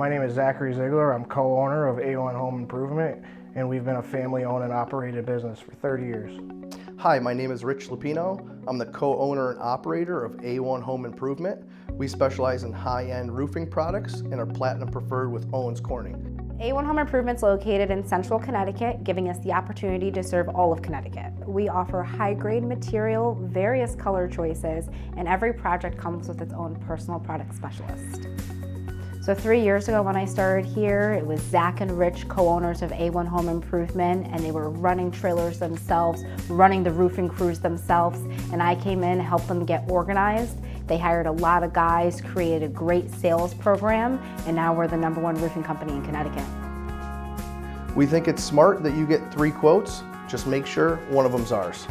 My name is Ziegler. I'm co-owner of A1 Home Improvement, and we've been a family-owned and operated business for 30 years. Hi, my name is Rich Luppino. I'm the co-owner and operator of A1 Home Improvement. We specialize in high-end roofing products and are platinum preferred with Owens Corning. A1 Home Improvement's located in central Connecticut, giving us the opportunity to serve all of Connecticut. We offer high-grade material, various color choices, and every project comes with its own personal product specialist. So 3 years ago when I started here, it was Zach and Rich, co-owners of A1 Home Improvement, and they were running trailers themselves, running the roofing crews themselves, and I came in and helped them get organized. They hired a lot of guys, created a great sales program, and now we're the #1 roofing company in Connecticut. We think it's smart that you get 3 quotes. Just make sure one of them's ours.